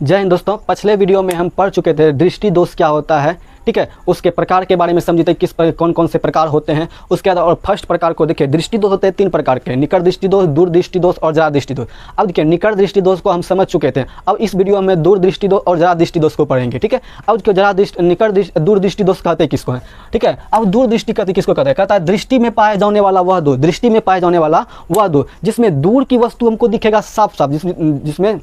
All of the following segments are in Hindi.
जय हिंद दोस्तों। पिछले वीडियो में हम पढ़ चुके थे दृष्टि दोष क्या होता है, ठीक है, उसके प्रकार के बारे में समझे थे, कौन कौन से प्रकार होते हैं उसके बाद। और फर्स्ट प्रकार को देखिए, दृष्टि दोष होते हैं 3 प्रकार के, निकट दृष्टि दोष, दूर दृष्टि दोष और जरा दृष्टि दोष। अब देखिए निकट दृष्टि दोष को हम समझ चुके थे, अब इस वीडियो में दूर दृष्टि दोष और जरा दृष्टि दोष को पढ़ेंगे, ठीक है। अब दूर दृष्टि दोष कहते हैं किसको है, ठीक है। अब दूर दृष्टि कहते किसको कहते हैं, कहता है दृष्टि में पाए जाने वाला वह दोष, दृष्टि में पाए जाने वाला वह दोष जिसमें दूर की वस्तु हमको दिखेगा साफ साफ, जिसमें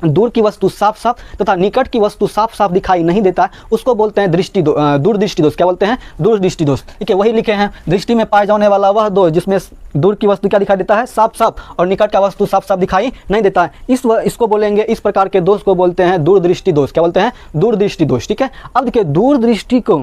दूर की वस्तु साफ साफ तथा निकट की वस्तु साफ साफ दिखाई नहीं देता, उसको बोलते हैं दूर दृष्टि दोष। क्या बोलते हैं? दूर दृष्टि दोष, ठीक है। वही लिखे हैं, दृष्टि में पाए जाने वाला वह दोष जिसमें दूर की वस्तु क्या दिखाई देता है, साफ साफ, और निकट का वस्तु साफ साफ दिखाई नहीं देता है, इसको बोलेंगे, इस प्रकार के दोष को बोलते हैं दूर दृष्टि दोष। क्या बोलते हैं? दूर दृष्टि दोष, ठीक है। अब देखिए दूर दृष्टि को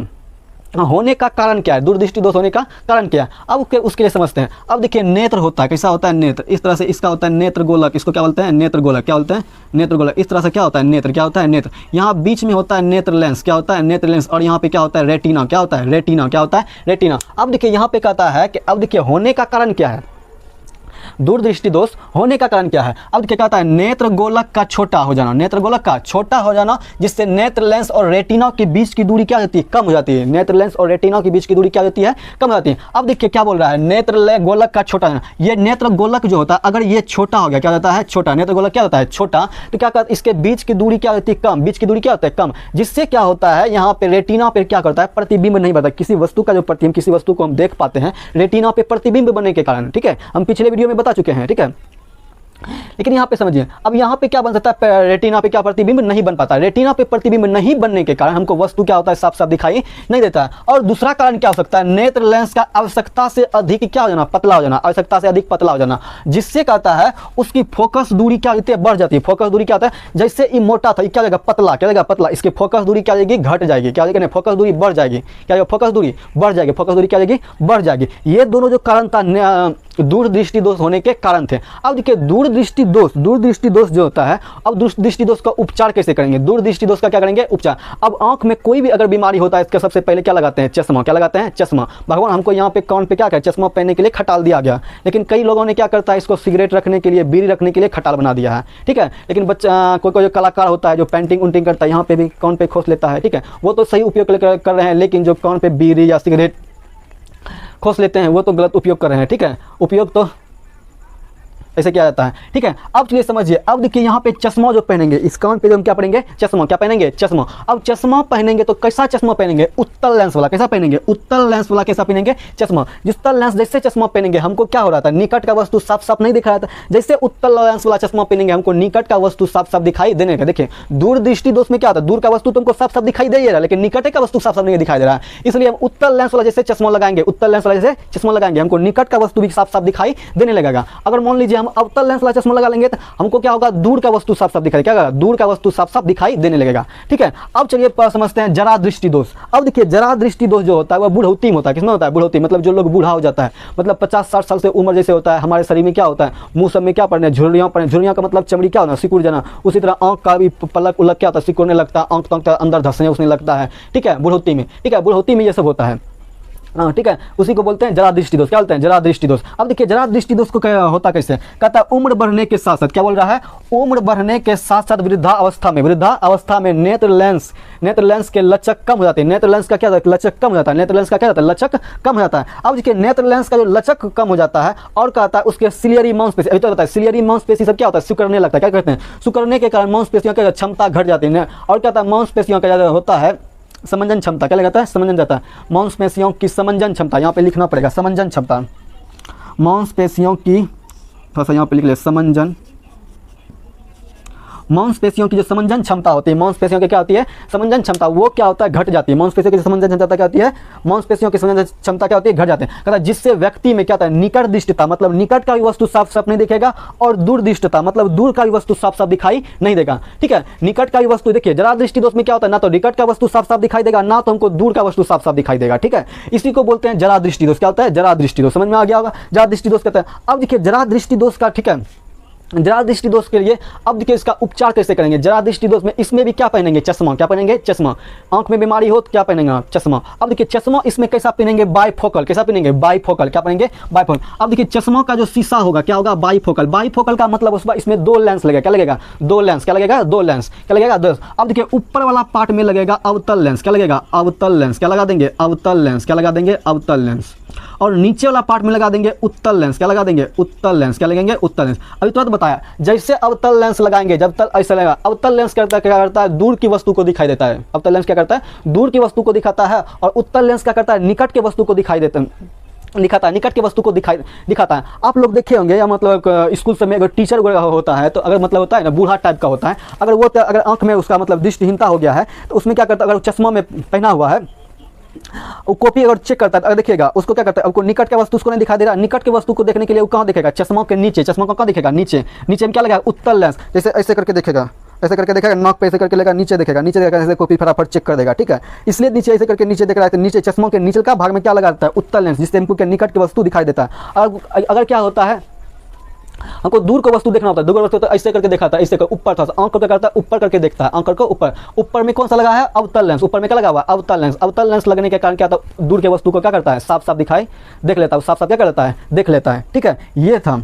होने का कारण क्या है, दूर दृष्टि दोष होने का कारण क्या है, अब उसके लिए समझते हैं। अब देखिए नेत्र होता है, कैसा होता है नेत्र, इस तरह से इसका होता है नेत्र गोलक, इसको क्या बोलते हैं? नेत्र गोलक। क्या बोलते हैं? नेत्र गोलक। इस तरह से क्या होता है नेत्र, क्या होता है नेत्र। यहाँ बीच में होता है नेत्र लेंस, क्या होता है? नेत्र लेंस। और यहाँ पे क्या होता है? रेटिना। क्या होता है? रेटिना। क्या होता है? रेटिना। अब देखिए यहाँ पे कहता है कि अब देखिए होने का कारण क्या है, दूर दृष्टि दोष होने का कारण क्या है। अब क्या कहता है? नेत्र गोलक का छोटा हो जाना, नेत्र गोलक का छोटा हो जाना, जिससे नेत्र लेंस और रेटिना के बीच की दूरी क्या होती है? कम हो जाती है। नेत्र लेंस और रेटिना के बीच की दूरी क्या होती है? कम हो जाती है। अब देखिए क्या बोल रहा है, नेत्र गोलक का छोटा होना। ये नेत्र गोलक जो होता है अगर ये छोटा हो गया, क्या होता है? छोटा। नेत्र गोलक क्या होता है? छोटा। तो क्या कहता है? इसके बीच की दूरी क्या होती है? कम। बीच की दूरी क्या होता है? कम। जिससे क्या होता है, यहाँ पे रेटिना पे क्या करता है? प्रतिबिंब नहीं बनता। किसी वस्तु का जो प्रतिबिंब, किसी वस्तु को हम देख पाते हैं रेटिना पे प्रतिबिंब बनने के कारण, ठीक है। हम पिछले वीडियो में बता चुके हैं, ठीक है। लेकिन यहाँ पे समझिए, अब यहाँ पे क्या बन सकता है, रेटिना पे क्या प्रतिबिंब नहीं बन पाता। रेटिना पे प्रतिबिंब नहीं बनने के कारण हमको वस्तु क्या होता है? साफ साफ दिखाई नहीं देता है। और दूसरा कारण क्या हो सकता है, नेत्र लेंस का आवश्यकता से अधिक क्या हो जाना? पतला हो जाना। आवश्यकता से अधिक पतला हो जाना, जिससे कहता है उसकी फोकस दूरी क्या होती है? बढ़ जाती है। फोकस दूरी क्या होता है? जैसे ये मोटा था, क्या जाएगा? पतला। क्या जाएगा? पतला। इसकी फोकस दूरी क्या जाएगी? घट जाएगी। क्या जाएगी? फोकस दूरी बढ़ जाएगी। क्या जाएगा? फोकस दूरी बढ़ जाएगी। फोकस दूरी क्या जाएगी? बढ़ जाएगी। ये दोनों जो कारण था दूर दृष्टि दोष होने के कारण थे। अब देखिए दूर दृष्टि दोष जो होता है, अब दूर दृष्टि दोष का उपचार कैसे करेंगे? दूर दृष्टि दोष का क्या करेंगे? उपचार। अब आंख में कोई भी अगर बीमारी होता है, इसका सबसे पहले क्या लगाते हैं? चश्मा। क्या लगाते हैं? चश्मा। भगवान हमको यहाँ पे कान पे क्या करे? चश्मा पहनने के लिए खटाल दिया गया, लेकिन कई लोगों ने क्या करता है, इसको सिगरेट रखने के लिए, बीड़ी रखने के लिए खटाल बना दिया है, ठीक है। लेकिन बच्चा कोई जो कलाकार होता है जो पेंटिंग उंटिंग करता है, यहाँ पे भी कान पे खोस लेता है, ठीक है। वो तो सही उपयोग कर रहे हैं, लेकिन जो कान पे बीड़ी या सिगरेट खोस लेते हैं वो तो गलत उपयोग कर रहे हैं, ठीक है। उपयोग तो ऐसे किया जाता है, ठीक है। अब चलिए समझिए, अब देखिए यहाँ पे चश्मा जो पहनेंगे, इस कान पे जो हम क्या पहनेंगे? चश्मा। क्या पहनेंगे? चश्मा। अब चश्मा पहनेंगे तो कैसा चश्मा पहनेंगे? उत्तल लेंस वाला। कैसा पहनेंगे? उत्तल लेंस वाला। कैसा पहनेंगे? चश्मा। जिस लेंस जैसे चश्मा पहनेंगे हमको क्या हो रहा था? निकट का वस्तु साफ साफ नहीं दिख रहा था। जैसे उत्तल लेंस वाला चश्मा पहनेंगे हमको निकट का वस्तु साफ साफ दिखाई देने का। देखिए दूर दृष्टि दोष में क्या होता है, दूर का वस्तु तुमको साफ साफ दिखाई दे रहा है, लेकिन निकट का वस्तु साफ साफ नहीं दिखाई दे रहा है। इसलिए हम उत्तल लेंस वाला जैसे चश्मा लगाएंगे, उत्तल लेंस वाला जैसे चश्मा लगाएंगे, हमको निकट का वस्तु भी साफ साफ दिखाई देने लगेगा। अगर मान लीजिए हम अवतल लेंस वाला चश्मा लगा लेंगे तो हमको क्या होगा? दूर का वस्तु साफ साफ दिखाई, क्या होगा? दूर का वस्तु साफ साफ दिखाई देने लगेगा, ठीक है। अब चलिए समझते हैं जरा दृष्टि दोष। अब देखिए जरा दृष्टि दोष जो होता है वह बुढ़ौती में होता है। किसमें होता है? बुढ़ौती। मतलब जो लोग बूढ़ा हो जाता है, मतलब 50-60 साल से उम्र जैसे होता है, हमारे शरीर में क्या होता है, मुंह सब में क्या पड़ने? झुर्रियाँ पड़ने। झुर्रियाँ का मतलब चमड़ी क्या होना? सिकुड़ जाना। उसी तरह आंख का भी पलक उलक क्या होता है? सिकुड़ने लगता है, आंख तक अंदर धंसने उसने लगता है, ठीक है, बुढ़ौती में, ठीक है। बुढ़ौती में ये सब होता है, हाँ, ठीक है। उसी को बोलते हैं जरा दृष्टि दोष। क्या बोलते हैं? जरा दृष्टि दोष। अब देखिए जरा दृष्टि दोष को क्या होता कैसे? कहता है उम्र बढ़ने के साथ साथ, क्या बोल रहा है? उम्र बढ़ने के साथ साथ वृद्धावस्था में नेत्र लेंस के लचक कम हो जाते हैं। नेत्र लेंस का क्या होता है? लचक कम हो जाता है। नेत्र लेंस का क्या होता है? लचक कम हो जाता है। अब देखिए नेत्र लेंस का जो लचक कम हो जाता है, और कहता है उसके सिलियरी मांसपेशी, अभी तो होता है सिलियरी मांसपेशी सब क्या होता है? सिकुड़ने लगता है। क्या कहते हैं? सिकुड़ने के कारण मांसपेशियों की क्षमता घट जाती है। और क्या होता है? मांसपेशियों का ज़्यादा होता है समंजन क्षमता। क्या लगाता है? समंजन जाता है। मांसपेशियों की समंजन क्षमता, यहाँ पे लिखना पड़ेगा समंजन क्षमता। मांसपेशियों की, थोड़ा सा यहाँ पे लिख ले, समंजन। मांसपेशियों की जो समंजन क्षमता होती है, मांसपेशियों की क्या होती है? समंजन क्षमता, वो क्या होता है? घट जाती है। मांसपेशियों की समंजन क्षमता क्या होती है? मांसपेशियों की समंजन क्षमता क्या होती है? घट जाती है। कहता है जिससे व्यक्ति में क्या होता है? निकट दृष्टिता, मतलब निकट का भी वस्तु साफ साफ नहीं दिखेगा, और दूर दृष्टिता मतलब दूर का भी वस्तु साफ साफ दिखाई नहीं देगा, ठीक है। निकट का भी वस्तु, देखिए जरा दृष्टि दोष में क्या होता है? ना तो निकट का वस्तु साफ साफ दिखाई देगा, ना तो हमको दूर का वस्तु साफ साफ दिखाई देगा, ठीक है। इसी को बोलते हैं जरा दृष्टि दोष। क्या होता है? जरा दृष्टि दोष। समझ में आ गया होगा? जरा दृष्टि दोष कहते हैं। अब देखिए जरा दृष्टि दोष का, ठीक है, जरा दृष्टि दोष के लिए अब देखिए इसका उपचार कैसे करेंगे। जरा दृष्टि दोष में इसमें भी क्या पहनेंगे, चश्मा। क्या पहनेंगे, चश्मा। आंख में बीमारी हो तो क्या पहनेंगे आप, चश्मा। अब देखिए चश्मा इसमें कैसा पहनेंगे, बाईफोकल। कैसा पहनेंगे, बाईफोकल। क्या पहनेंगे, बाईफोकल। अब देखिए चश्मा का जो शीशा होगा क्या होगा, बाईफोकल। बाईफोकल का मतलब उसमें इसमें 2 लेंस लगेगा। क्या लगेगा, 2 लेंस। क्या लगेगा, 2 लेंस। क्या लगेगा, 10। अब देखिए ऊपर वाला पार्ट में लगेगा अवतल लेंस। क्या लगेगा, अवतल लेंस। क्या लगा देंगे, अवतल लेंस। क्या लगा देंगे, अवतल लेंस। और नीचे वाला पार्ट में लगा देंगे उत्तल लेंस। क्या लगा देंगे, उत्तल लेंस। क्या लगेंगे, उत्तल लेंस। अभी तुरंत बताया, जैसे अवतल लेंस लगाएंगे, जब तल ऐसा लगेगा, अवतल लेंस क्या करता है, दूर की वस्तु को दिखाई देता है। अवतल लेंस क्या करता है, दूर की वस्तु को दिखाता है। और उत्तल लेंस क्या करता है, निकट के वस्तु को दिखाई देता है, दिखाता है, निकट के वस्तु को दिखाता है। आप लोग देखे होंगे, या मतलब स्कूल से में अगर टीचर होता है तो अगर मतलब होता है ना, बूढ़ा टाइप का होता है, अगर वो अगर आंख में उसका मतलब दृष्टिहीनता हो गया है तो उसमें क्या करता है, अगर चश्मा में पहना हुआ है, वो कॉपी अगर चेक करता है, अगर देखिएगा उसको क्या करता है, उसको निकट के वस्तु उसको नहीं दिखा दे रहा। निकट के वस्तु को देखने के लिए वो कहाँ दिखेगा, चश्मा के नीचे। चश्मा को कहाँ दिखेगा, नीचे। नीचे में क्या लगेगा, उत्तल लेंस। जैसे ऐसे करके देखेगा, ऐसे करके देखेगा, नाक पे ऐसे करके लेगा, नीचे देखेगा, नीचे देखेगा, ऐसे कॉपी फटाफट चेक कर देगा। ठीक है, इसलिए नीचे ऐसे करके नीचे देख रहा है तो नीचे चश्मा के नीचे का भाग में क्या लगा देता है, उत्तल लेंस, जिससे हमको निकट की वस्तु दिखाई देता है। अगर क्या होता है, हमको दूर को वस्तु देखना होता है, दूर वस्तु तो ऐसे करके दिखाता है, ऐसे कर ऊपर था, आंख क्या करता है, ऊपर करके देखता है, आंख को ऊपर। ऊपर में कौन सा लगा है, अवतल लेंस। ऊपर में क्या लगा हुआ है, अवतल लेंस। अवतल लेंस लगने के कारण क्या होता है, दूर के वस्तु को क्या करता है, साफ साफ दिखाई देख लेता है, साफ साफ क्या कर लेता है, देख लेता है। ठीक है, ये था।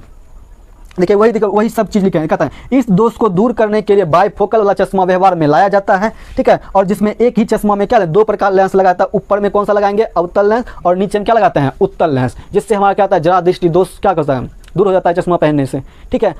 देखिए वही सब चीज़ लिखे कहता है, इस दोष को दूर करने के लिए बाईफोकल वाला चश्मा व्यवहार में लाया जाता है। ठीक है, और जिसमें एक ही चश्मा में क्या 2 प्रकार लेंस लगाता है। ऊपर में कौन सा लगाएंगे, अवतल लेंस, और नीचे में क्या लगाते हैं, उत्तल लेंस, जिससे हमारा क्या होता है, जरा दृष्टि दोष क्या करता है, दूर हो जाता है चश्मा पहनने से। ठीक है।